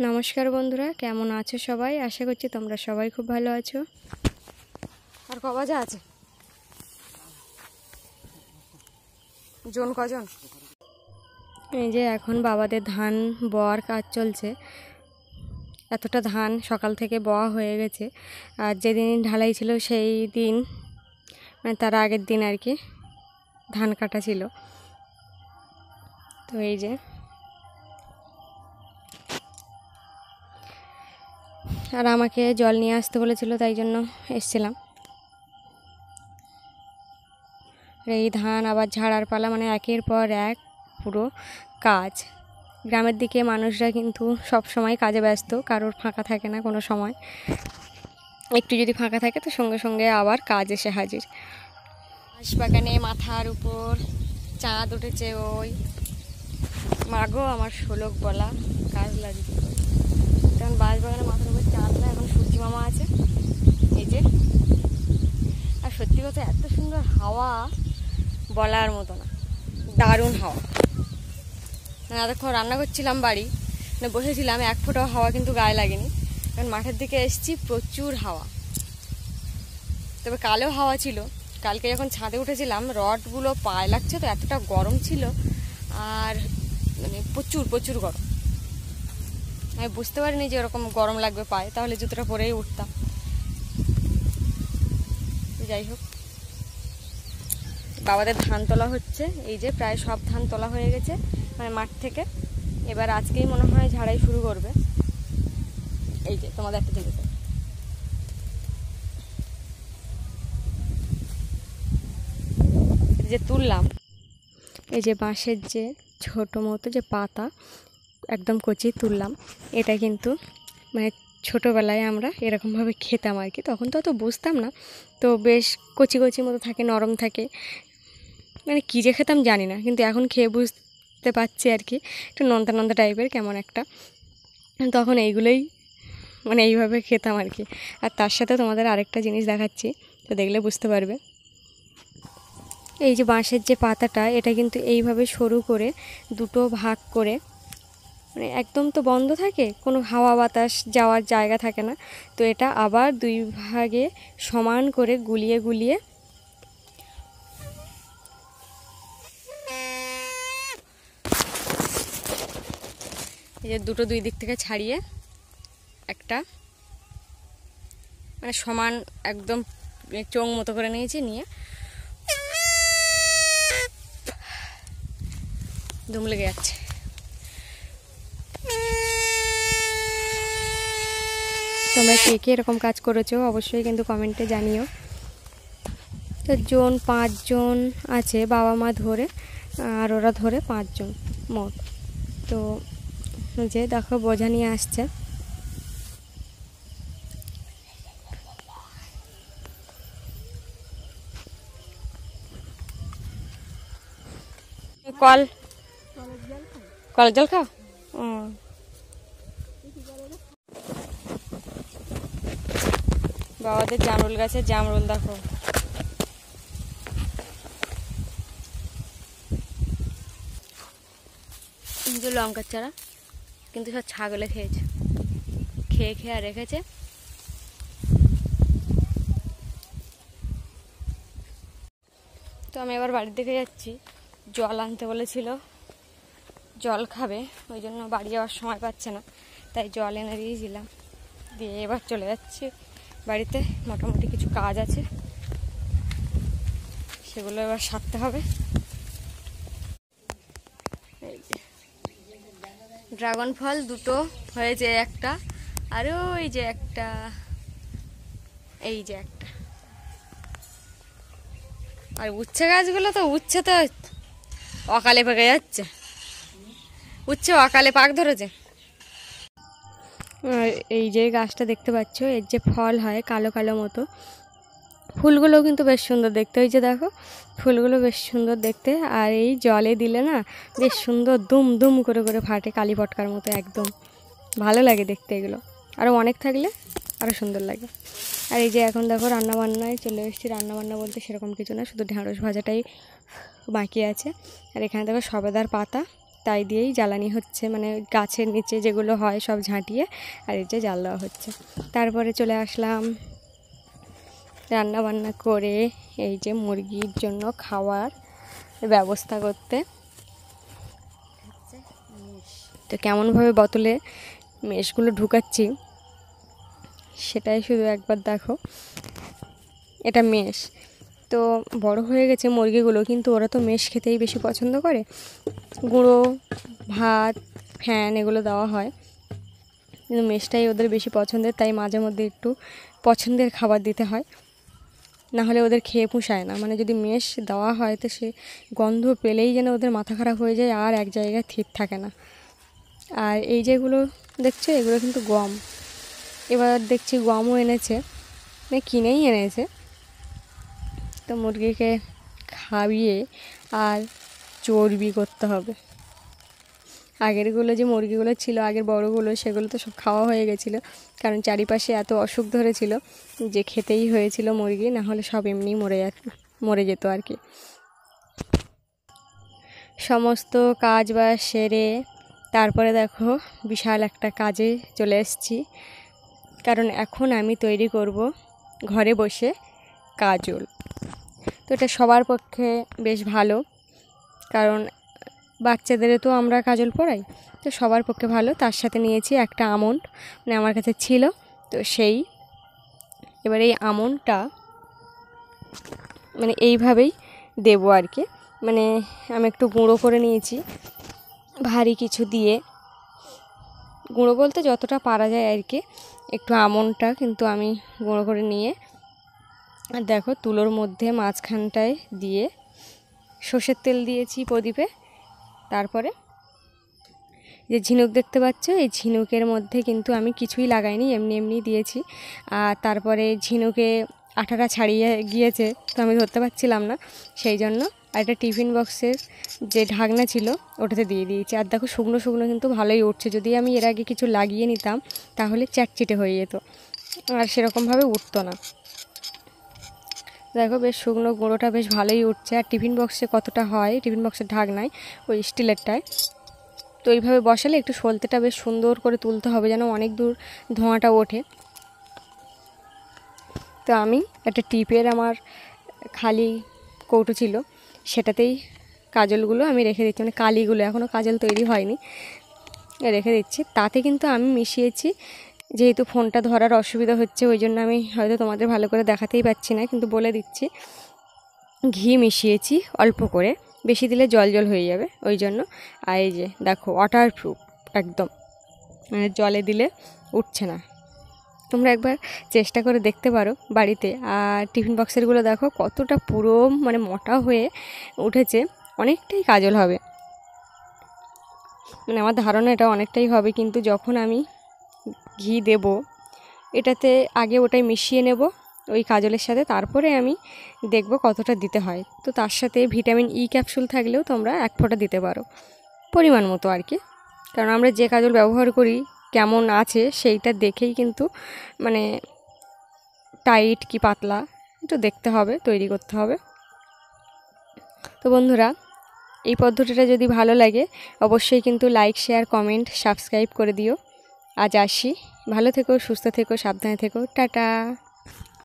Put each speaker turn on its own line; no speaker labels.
নমস্কার বন্ধুরা, কেমন আছো সবাই? আশা করছি তোমরা সবাই খুব ভালো আছো। আর ক বাজে আছে জন কজন? এই যে এখন বাবাদের ধান বওয়ার কাজ চলছে। এতটা ধান সকাল থেকে বওয়া হয়ে গেছে। আর যেদিন ঢালাই ছিল সেই দিন, মানে তার আগের দিন আর কি, ধান কাটা ছিল। তো এই যে আর আমাকে জল নিয়ে আসতে বলেছিল, তাই জন্য এসছিলাম। এই ধান আবার ঝাড়ার পালা, মানে একের পর এক পুরো কাজ। গ্রামের দিকে মানুষরা কিন্তু সব সময় কাজে ব্যস্ত, কারোর ফাঁকা থাকে না কোনো সময়। একটু যদি ফাঁকা থাকে তো সঙ্গে সঙ্গে আবার কাজ এসে হাজির। বাঁশবাগানে মাথার উপর চাঁদ উঠেছে, ওই মাগো আমার শোলক বলা কাজ লাগিয়েছে। তখন বাঁশবাগানে মাথার উপর চাঁদ না, এখন সূর্যি মামা আছে এই যে। আর সত্যি কথা, এত সুন্দর হাওয়া বলার মতো না, দারুণ হাওয়া। এতক্ষণ রান্না করছিলাম বাড়ি, মানে বসেছিলাম, এক ফোঁটাও হাওয়া কিন্তু গায়ে লাগেনি। কারণ মাঠের দিকে এসেছি, প্রচুর হাওয়া। তবে কালো হাওয়া ছিল। কালকে যখন ছাদে উঠেছিলাম, রডগুলো পায়ে লাগছে, তো এতটা গরম ছিল। আর মানে প্রচুর প্রচুর গরম। আমি বুঝতে পারিনি যে এরকম গরম লাগবে পায়ে, তাহলে জুতোটা পরেই উঠতাম। যাই হোক, বাবাদের ধান তোলা হচ্ছে। এই যে প্রায় সব ধান তোলা হয়ে গেছে, মানে মাঠ থেকে। এবার আজকেই মনে হয় ঝাড়াই শুরু করবে। এই যে তোমাদের একটা জিনিস যে তুললাম, এই যে বাঁশের যে ছোট মতো যে পাতা, একদম কচি তুললাম। এটা কিন্তু মানে ছোটোবেলায় আমরা এরকমভাবে খেতাম আর কি। তখন তো অত বুঝতাম না, তো বেশ কচি কচি মতো থাকে, নরম থাকে। মানে কী যে খেতাম জানি না, কিন্তু এখন খেয়ে বুঝতে পারছি আর কি, একটু নোনতা নোনতা টাইপের কেমন একটা। তখন এইগুলোই মানে এইভাবে খেতাম আর কি। আর তার সাথে তোমাদের আরেকটা জিনিস দেখাচ্ছি, তো দেখলে বুঝতে পারবে। এই যে বাঁশের যে পাতাটা, এটা কিন্তু এইভাবে সরু করে দুটো ভাগ করে, মানে একদম তো বন্ধ থাকে, কোনো হাওয়া বাতাস যাওয়ার জায়গা থাকে না। তো এটা আবার দুই ভাগে সমান করে গুলিয়ে গুলিয়ে এই যে দুটো দুই দিক থেকে ছাড়িয়ে একটা মানে সমান একদম চোঙ মতো করে নিয়েছি, নিয়ে দম লেগে যাচ্ছে। তোমরা কে কে এরকম কাজ করেছো অবশ্যই কিন্তু কমেন্টে জানিও। তো জন 5 জন আছে, বাবা মা ধরে আর ওরা ধরে 5 জন মোট। তো যে দেখো বোঝা নিয়ে আসছে। কল কলের জল খাও? বাবাদের জামরুল গাছে জামরুল দেখো। যে লঙ্কার চারা কিন্তু সব ছাগলে খেয়েছে, খেয়ে খেয়ে আর রেখেছে। তো আমি এবার বাড়ির দিকে যাচ্ছি। জল আনতে বলেছিল, জল খাবে, ওই জন্য বাড়ি যাওয়ার সময় পাচ্ছে না, তাই জল এনে দিয়েছিলাম। দিয়ে এবার চলে যাচ্ছি বাড়িতে। মোটামুটি কিছু কাজ আছে, সেগুলো এবার সারতে হবে। এই যে ড্রাগন ফল দুটো হয়েছে, একটা আর ওই যে একটা, এই যে একটা। আর উচ্ছে গাছগুলো তো উচ্ছে তো অকালে পেকে যাচ্ছে, উচ্ছে অকালে পাক ধরেছে। আর এই যে গাছটা দেখতে পাচ্ছ, এর যে ফল হয় কালো কালো মতো, ফুলগুলো কিন্তু বেশ সুন্দর দেখতে। ওই যে দেখো ফুলগুলো বেশ সুন্দর দেখতে। আর এই জলে দিলে না বেশ সুন্দর দুম দুম করে করে ফাটে, কালী পটকার মতো একদম। ভালো লাগে দেখতে এগুলো, আরও অনেক থাকলে আরও সুন্দর লাগে। আর এই যে এখন দেখো রান্নাবান্নায় চলে এসেছি। রান্নাবান্না বলতে সেরকম কিছু না, শুধু ঢ্যাঁড়স ভাজাটাই বাকি আছে। আর এখানে দেখো সবেদার পাতা, তাই দিয়েই জ্বালানি হচ্ছে, মানে গাছের নিচে যেগুলো হয় সব ঝাঁটিয়ে আর এই যে জ্বাল দেওয়া হচ্ছে। তারপরে চলে আসলাম রান্না বান্না করে এই যে মুরগির জন্য খাওয়ার ব্যবস্থা করতে। তো কেমনভাবে বোতলে মেশগুলো ঢুকাচ্ছি সেটাই শুধু একবার দেখো। এটা মেশ তো বড় হয়ে গেছে মুরগিগুলো, কিন্তু ওরা তো মেশ খেতেই বেশি পছন্দ করে। গুঁড়ো ভাত ফ্যান এগুলো দেওয়া হয়, কিন্তু মেশটাই ওদের বেশি পছন্দের, তাই মাঝে মধ্যে একটু পছন্দের খাবার দিতে হয়, না হলে ওদের খেয়ে পুষায় না। মানে যদি মেশ দেওয়া হয় তো সে গন্ধ পেলেই যেন ওদের মাথা খারাপ হয়ে যায়, আর এক জায়গায় ঠিক থাকে না। আর এই যেগুলো দেখছো এগুলো কিন্তু গম, এবার দেখছি গমও এনেছে, মানে কিনেই এনেছে। তো মুরগিকে খাইয়ে আর চর্বি করতে হবে। আগেরগুলো যে মুরগিগুলো ছিল, আগের বড়গুলো, সেগুলো তো সব খাওয়া হয়ে গেছিলো, কারণ চারিপাশে এত অসুখ ধরেছিল যে খেতেই হয়েছিল মুরগি, না হলে সব এমনি মরে যেত আর কি। সমস্ত কাজ বাজ সেরে তারপরে দেখো বিশাল একটা কাজে চলে এসেছি, কারণ এখন আমি তৈরি করব ঘরে বসে কাজল। তো এটা সবার পক্ষে বেশ ভালো, কারণ বাচ্চাদেরও তো আমরা কাজল পরাই, তো সবার পক্ষে ভালো। তার সাথে নিয়েছি একটা আমন্ড, মানে আমার কাছে ছিল তো সেই। এবার এই আমন্ডটা মানে এইভাবেই দেবো আর কি, মানে আমি একটু গুঁড়ো করে নিয়েছি ভারী কিছু দিয়ে, গুঁড়ো বলতে যতটা পারা যায় আর কি। একটু আমন্ডটা কিন্তু আমি গুঁড়ো করে নিয়ে, আর দেখো তুলোর মধ্যে মাঝখানটায় দিয়ে সর্ষের তেল দিয়েছি প্রদীপে। তারপরে যে ঝিনুক দেখতে পাচ্ছ, এই ঝিনুকের মধ্যে কিন্তু আমি কিছুই লাগাইনি, এমনি এমনি দিয়েছি। আর তারপরে ঝিনুকে আঠাটা ছাড়িয়ে গিয়েছে, তো আমি ধরতে পারছিলাম না, সেই জন্য আর একটা টিফিন বক্সের যে ঢাকনা ছিল ওটাতে দিয়ে দিয়েছি। আর দেখো শুকনো শুকনো কিন্তু ভালোই উঠছে, যদি আমি এর আগে কিছু লাগিয়ে নিতাম তাহলে চ্যাটচিটে হয়ে যেত আর সেরকমভাবে উঠতো না। দেখো বেশ শুকনো গুঁড়োটা বেশ ভালোই উঠছে। আর টিফিন বক্সে কতটা হয়, টিফিন বক্সের ঢাকনায় ওই স্টিলেরটায়, তো এইভাবে বসালে একটু সলতেটা বেশ সুন্দর করে তুলতে হবে যেন অনেক দূর ধোঁয়াটা ওঠে। তো আমি একটা টিপের আমার খালি কৌটো ছিল, সেটাতেই কাজলগুলো আমি রেখে দিচ্ছি, মানে কালিগুলো, এখনও কাজল তৈরি হয়নি, রেখে দিচ্ছি। তাতে কিন্তু আমি মিশিয়েছি, যেহেতু ফোনটা ধরার অসুবিধা হচ্ছে ওই জন্য আমি হয়তো তোমাদের ভালো করে দেখাতেই পাচ্ছি না, কিন্তু বলে দিচ্ছি, ঘি মিশিয়েছি অল্প করে, বেশি দিলে জল জল হয়ে যাবে ওই জন্য। আর এই যে দেখো ওয়াটারপ্রুফ একদম, মানে জলে দিলে উঠছে না। তোমরা একবার চেষ্টা করে দেখতে পারো বাড়িতে। আর টিফিন বক্সেরগুলো দেখো কতটা পুরো মানে মোটা হয়ে উঠেছে, অনেকটাই কাজল হবে, মানে আমার ধারণা এটা অনেকটাই হবে। কিন্তু যখন আমি ঘি দেব এটাতে, আগে ওটাই মিশিয়ে নেব ওই কাজলের সাথে, তারপরে আমি দেখব কতটা দিতে হয়। তো তার সাথে ভিটামিন ই ক্যাপসুল থাকলেও তোমরা 1 ফোঁটা দিতে পারো, পরিমাণ মতো আর কি, কারণ আমরা যে কাজল ব্যবহার করি কেমন আছে সেইটা দেখেই কিন্তু মানে টাইট কি পাতলা একটু দেখতে হবে, তৈরি করতে হবে। তো বন্ধুরা এই পদ্ধতিটা যদি ভালো লাগে অবশ্যই কিন্তু লাইক শেয়ার কমেন্ট সাবস্ক্রাইব করে দিও। আজ আসি, ভালো থেকো, সুস্থ থেকো, সাবধানে থেকো, টাটা।